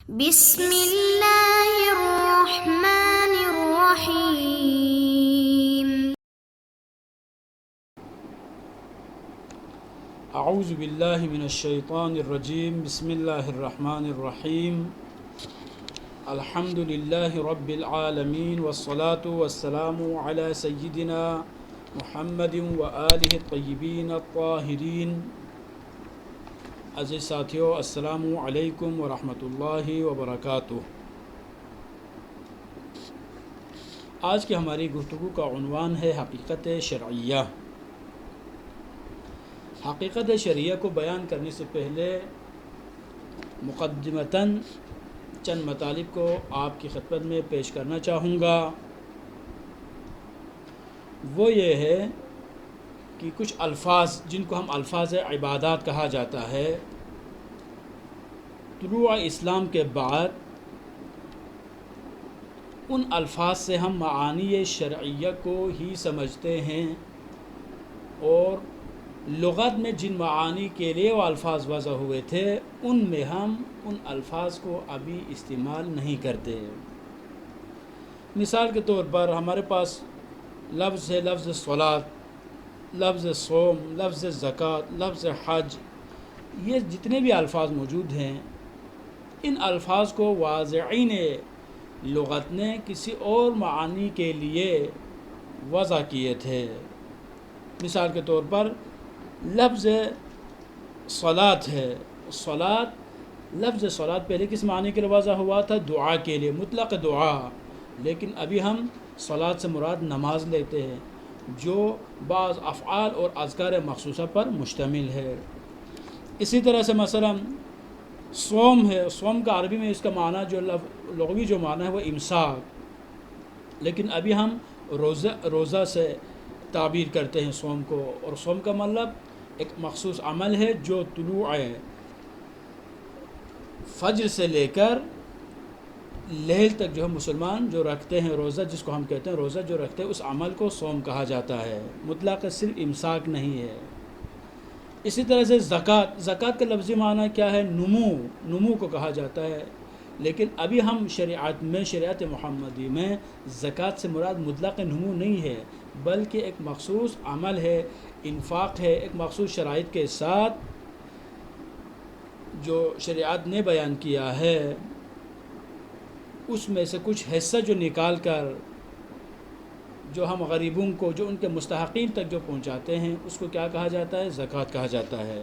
بسم اللہ الرحمن الرحیم۔ اعوذ باللہ من الشیطان الرجیم، بسم اللہ الرحمن الرحیم۔ الحمد للہ رب العالمین، والصلاة والسلام علی سیدنا محمد وآلہ الطیبین الطاہرین۔ عزیز ساتھیو، السلام علیکم ورحمۃ اللہ وبرکاتہ۔ آج کی ہماری گفتگو کا عنوان ہے حقیقت شرعیہ۔ حقیقت شرعیہ کو بیان کرنے سے پہلے مقدمتاً چند مطالب کو آپ کی خدمت میں پیش کرنا چاہوں گا۔ وہ یہ ہے کہ کچھ الفاظ جن کو ہم الفاظ عبادات کہا جاتا ہے، طلوع اسلام کے بعد ان الفاظ سے ہم معانی شرعیہ کو ہی سمجھتے ہیں، اور لغت میں جن معانی کے لیے وہ الفاظ وضع ہوئے تھے ان میں ہم ان الفاظ کو ابھی استعمال نہیں کرتے۔ مثال کے طور پر ہمارے پاس لفظ ہے لفظ صلاۃ، لفظ صوم، لفظ زکوٰۃ، لفظ حج۔ یہ جتنے بھی الفاظ موجود ہیں، ان الفاظ کو واضعین لغت نے کسی اور معانی کے لیے وضع کیے تھے۔ مثال کے طور پر لفظ صلاۃ ہے، لفظ صلاۃ پہلے کس معنی کے لیے وضع ہوا تھا؟ دعا کے لیے، مطلق دعا۔ لیکن ابھی ہم صلاۃ سے مراد نماز لیتے ہیں، جو بعض افعال اور اذکار مخصوصہ پر مشتمل ہے۔ اسی طرح سے مثلا صوم ہے، صوم کا عربی میں اس کا معنی جو لغوی جو معنی ہے وہ امساک، لیکن ابھی ہم روزہ سے تعبیر کرتے ہیں صوم کو، اور صوم کا مطلب ایک مخصوص عمل ہے جو طلوع فجر سے لے کر لیل تک جو ہے مسلمان جو رکھتے ہیں روزہ، جس کو ہم کہتے ہیں روزہ جو رکھتے ہیں، اس عمل کو صوم کہا جاتا ہے، مطلق صرف امساک نہیں ہے۔ اسی طرح سے زکوٰۃ کا لفظی معنی کیا ہے؟ نمو کو کہا جاتا ہے، لیکن ابھی ہم شریعت محمدی میں زکوٰۃ سے مراد مطلق نمو نہیں ہے، بلکہ ایک مخصوص عمل ہے، انفاق ہے، ایک مخصوص شرائط کے ساتھ جو شریعت نے بیان کیا ہے، اس میں سے کچھ حصہ جو نکال کر جو ہم غریبوں کو، جو ان کے مستحقین تک جو پہنچاتے ہیں، اس کو کیا کہا جاتا ہے؟ زکوٰۃ کہا جاتا ہے۔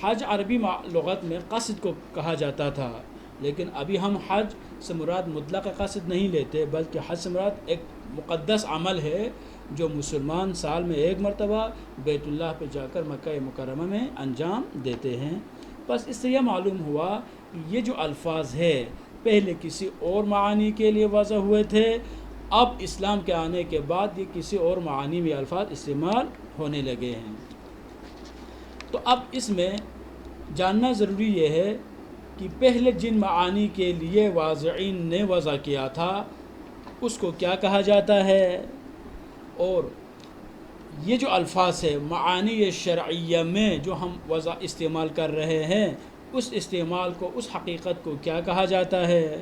حج عربی لغت میں قصد کو کہا جاتا تھا، لیکن ابھی ہم حج سے مراد مطلق قصد نہیں لیتے، بلکہ حج سے مراد ایک مقدس عمل ہے جو مسلمان سال میں ایک مرتبہ بیت اللہ پہ جا کر مکہ مکرمہ میں انجام دیتے ہیں۔ بس اس سے یہ معلوم ہوا کہ یہ جو الفاظ ہے پہلے کسی اور معانی کے لیے وضع ہوئے تھے، اب اسلام کے آنے کے بعد یہ کسی اور معانی میں الفاظ استعمال ہونے لگے ہیں۔ تو اب اس میں جاننا ضروری یہ ہے کہ پہلے جن معانی کے لیے واضعین نے وضع کیا تھا اس کو کیا کہا جاتا ہے، اور یہ جو الفاظ ہے معانی شرعیہ میں جو ہم استعمال کر رہے ہیں، اس استعمال کو، اس حقیقت کو کیا کہا جاتا ہے۔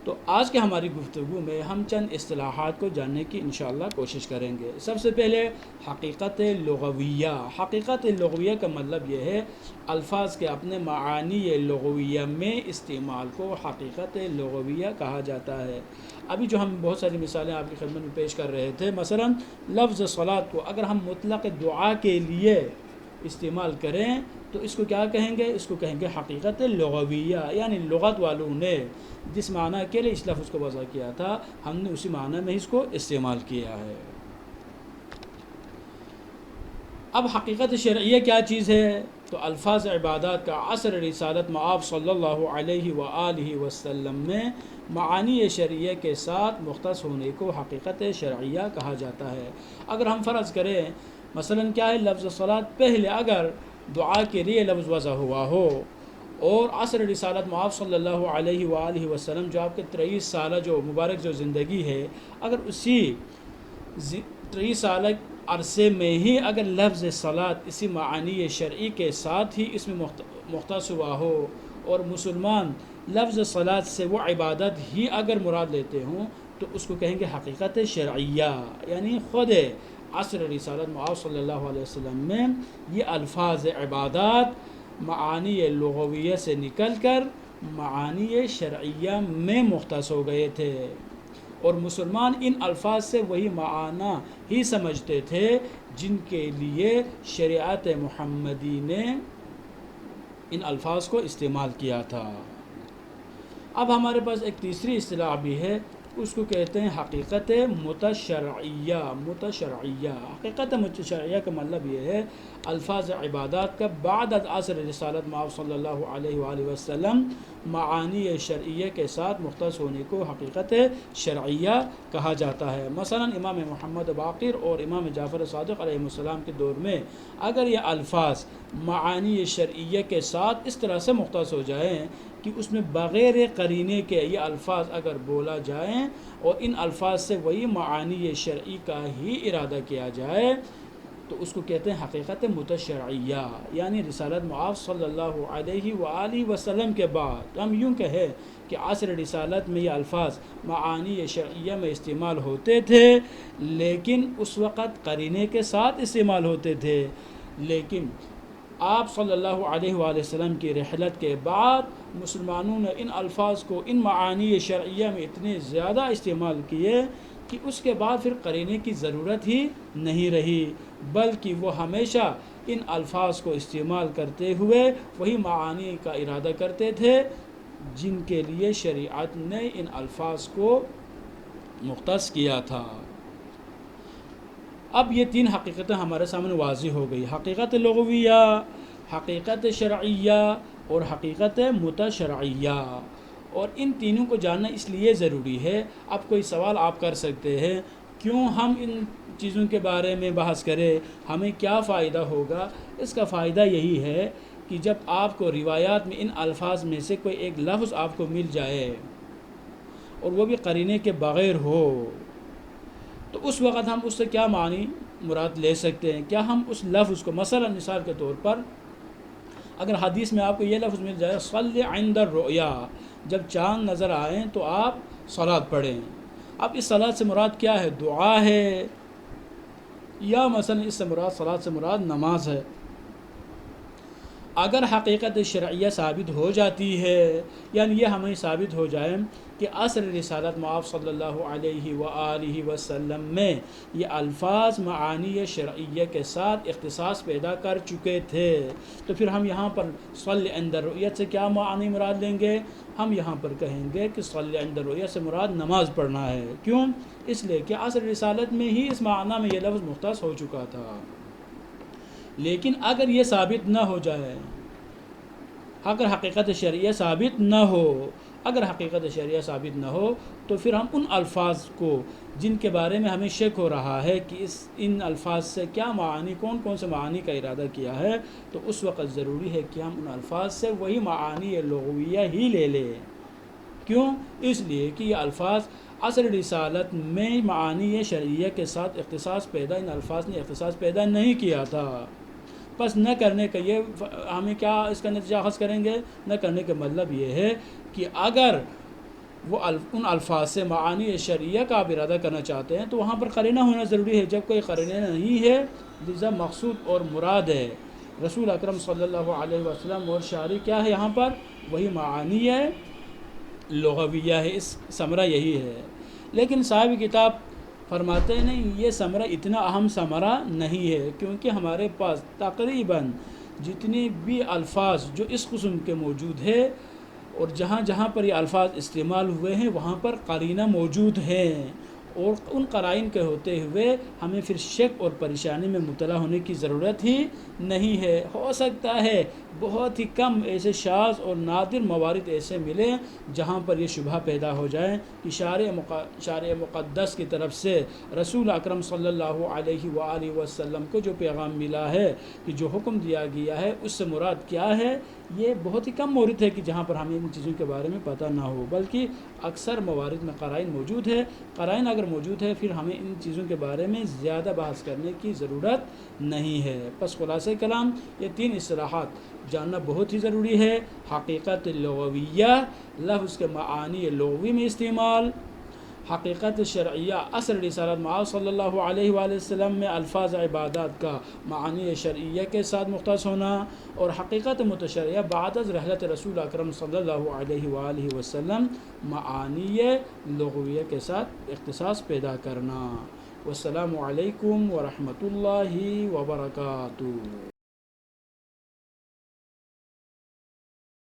تو آج کے ہماری گفتگو میں ہم چند اصطلاحات کو جاننے کی انشاءاللہ کوشش کریں گے۔ سب سے پہلے حقیقت لغویہ۔ حقیقت لغویہ کا مطلب یہ ہے الفاظ کے اپنے معانی لغویہ میں استعمال کو حقیقت لغویہ کہا جاتا ہے۔ ابھی جو ہم بہت ساری مثالیں آپ کی خدمت میں پیش کر رہے تھے، مثلا لفظ صلاۃ کو اگر ہم مطلق دعا کے لیے استعمال کریں تو اس کو کیا کہیں گے؟ اس کو کہیں گے حقیقت لغویہ، یعنی لغت والوں نے جس معنی کے لیے اس لفظ کو وضع کیا تھا، ہم نے اسی معنی میں اس کو استعمال کیا ہے۔ اب حقیقت شرعیہ کیا چیز ہے؟ تو الفاظ عبادات کا عصر رسالت مآب صلی اللہ علیہ وآلہ وسلم میں معانی شرعیہ کے ساتھ مختص ہونے کو حقیقت شرعیہ کہا جاتا ہے۔ اگر ہم فرض کریں مثلا کیا ہے، لفظ صلاۃ پہلے اگر دعا کے لیے لفظ وضع ہوا ہو، اور عصر رسالت مآب صلی اللہ علیہ وآلہ وسلم جو آپ کے 23 سالہ جو مبارک جو زندگی ہے، اگر اسی 23 سالہ عرصے میں ہی اگر لفظ صلاۃ اسی معانی شرعی کے ساتھ ہی اس میں مختص ہوا ہو، اور مسلمان لفظ صلاۃ سے وہ عبادت ہی اگر مراد لیتے ہوں تو اس کو کہیں گے حقیقت شرعیہ، یعنی خود عصر رسالت مآب صلی اللہ علیہ وسلم میں یہ الفاظ عبادات معانی لغویہ سے نکل کر معانی شرعیہ میں مختص ہو گئے تھے، اور مسلمان ان الفاظ سے وہی معنی ہی سمجھتے تھے جن کے لیے شریعت محمدی نے ان الفاظ کو استعمال کیا تھا۔ اب ہمارے پاس ایک تیسری اصطلاح بھی ہے، اس کو کہتے ہیں حقیقت متشرعیہ۔ حقیقت متشرعیہ کا مطلب یہ ہے الفاظ عبادات کا بعد از عصر رسالت مآب صلی اللہ علیہ وآلہ وسلم معانی شرعیہ کے ساتھ مختص ہونے کو حقیقت شرعیہ کہا جاتا ہے۔ مثلا امام محمد باقر اور امام جعفر صادق علیہ السلام کے دور میں اگر یہ الفاظ معانی شرعیہ کے ساتھ اس طرح سے مختص ہو جائیں کہ اس میں بغیر قرینے کے یہ الفاظ اگر بولا جائیں اور ان الفاظ سے وہی معانی شرعی کا ہی ارادہ کیا جائے تو اس کو کہتے ہیں حقیقت متشرعیہ، یعنی رسالت مآب صلی اللہ علیہ وآلہ وسلم کے بعد ہم یوں کہیں کہ عصر رسالت میں یہ الفاظ معانی شرعیہ میں استعمال ہوتے تھے، لیکن اس وقت قرینے کے ساتھ استعمال ہوتے تھے، لیکن آپ صلی اللہ علیہ وآلہ وسلم کی رحلت کے بعد مسلمانوں نے ان الفاظ کو ان معانی شرعیہ میں اتنے زیادہ استعمال کیے کہ اس کے بعد پھر قرینے کی ضرورت ہی نہیں رہی، بلکہ وہ ہمیشہ ان الفاظ کو استعمال کرتے ہوئے وہی معانی کا ارادہ کرتے تھے جن کے لیے شریعت نے ان الفاظ کو مختص کیا تھا۔ اب یہ تین حقیقتیں ہمارے سامنے واضح ہو گئی، حقیقت لغویہ، حقیقت شرعیہ اور حقیقت متشرعیہ، اور ان تینوں کو جاننا اس لیے ضروری ہے۔ اب کوئی سوال آپ کر سکتے ہیں کیوں ہم ان چیزوں کے بارے میں بحث کریں، ہمیں کیا فائدہ ہوگا؟ اس کا فائدہ یہی ہے کہ جب آپ کو روایات میں ان الفاظ میں سے کوئی ایک لفظ آپ کو مل جائے اور وہ بھی قرینے کے بغیر ہو تو اس وقت ہم اس سے کیا معنی مراد لے سکتے ہیں؟ کیا ہم اس لفظ کو مثلا مثال کے طور پر اگر حدیث میں آپ کو یہ لفظ مل جائے صلی عند الرؤیا، جب چاند نظر آئیں تو آپ صلاۃ پڑھیں، اب اس صلاۃ سے مراد کیا ہے؟ دعا ہے یا مثلا اس سے مراد صلاۃ سے مراد نماز ہے؟ اگر حقیقت شرعیہ ثابت ہو جاتی ہے، یعنی یہ ہمیں ثابت ہو جائے کہ عصر رسالت مآب صلی اللہ علیہ وآلہ وسلم میں یہ الفاظ معانی شرعیہ کے ساتھ اختصاص پیدا کر چکے تھے، تو پھر ہم یہاں پر صلی عند الرؤیت سے کیا معنی مراد لیں گے؟ ہم یہاں پر کہیں گے کہ صلی عند الرؤیت سے مراد نماز پڑھنا ہے۔ کیوں؟ اس لیے کہ عصر رسالت میں ہی اس معنی میں یہ لفظ مختص ہو چکا تھا۔ لیکن اگر یہ ثابت نہ ہو جائے، اگر حقیقت شرعیہ ثابت نہ ہو، اگر حقیقت شرعیہ ثابت نہ ہو تو پھر ہم ان الفاظ کو جن کے بارے میں ہمیں شک ہو رہا ہے کہ ان الفاظ سے کیا معانی، کون کون سے معانی کا ارادہ کیا ہے، تو اس وقت ضروری ہے کہ ہم ان الفاظ سے وہی معانی لغویہ ہی لے لیں۔ کیوں؟ اس لیے کہ یہ الفاظ عصر رسالت میں معانی شرعیہ کے ساتھ اختصاص پیدا ان الفاظ نے اختصاص پیدا نہیں کیا تھا۔ بس نہ کرنے کا یہ ہمیں کیا اس کا نتیجہ اخذ کریں گے؟ نہ کرنے کا مطلب یہ ہے کہ اگر وہ ان الفاظ سے معانی شرعیہ کا آپ ارادہ کرنا چاہتے ہیں تو وہاں پر قرینہ ہونا ضروری ہے۔ جب کوئی قرینہ نہیں ہے لذا مقصود اور مراد ہے رسول اکرم صلی اللہ علیہ وسلم اور شارع کیا ہے یہاں پر؟ وہی معانی ہے لغویہ ہے، اس ثمرہ یہی ہے۔ لیکن صاحب کتاب فرماتے ہیں نہیں، یہ ثمرہ اتنا اہم ثمرہ نہیں ہے، کیونکہ ہمارے پاس تقریباً جتنے بھی الفاظ جو اس قسم کے موجود ہے اور جہاں جہاں پر یہ الفاظ استعمال ہوئے ہیں وہاں پر قرینہ موجود ہیں، اور ان قرائن کے ہوتے ہوئے ہمیں پھر شک اور پریشانی میں مبتلا ہونے کی ضرورت ہی نہیں ہے۔ ہو سکتا ہے بہت ہی کم ایسے شاذ اور نادر موارد ایسے ملیں جہاں پر یہ شبہ پیدا ہو جائے کہ شارع مقدس کی طرف سے رسول اکرم صلی اللہ علیہ وآلہ وسلم کو جو پیغام ملا ہے، کہ جو حکم دیا گیا ہے، اس سے مراد کیا ہے؟ یہ بہت ہی کم مورد ہے کہ جہاں پر ہمیں ان چیزوں کے بارے میں پتہ نہ ہو، بلکہ اکثر موارد میں قرائن موجود ہے۔ قرائن اگر موجود ہے پھر ہمیں ان چیزوں کے بارے میں زیادہ بحث کرنے کی ضرورت نہیں ہے۔ پس خلاصہ کلام یہ 3 اصطلاحات جاننا بہت ہی ضروری ہے۔ حقیقت لغویہ، لفظ کے معانی لغوی میں استعمال۔ حقیقت شرعیہ، اصل رسالت مآب صلی اللہ علیہ وآلہ وسلم میں الفاظ عبادات کا معانی شرعیہ کے ساتھ مختص ہونا، اور حقیقت متشرعیہ بعد از رحلت رسول اکرم صلی اللہ علیہ وآلہ وسلم معانی لغویہ کے ساتھ اختصاص پیدا کرنا۔ والسلام علیکم ورحمۃ اللہ وبرکاتہ۔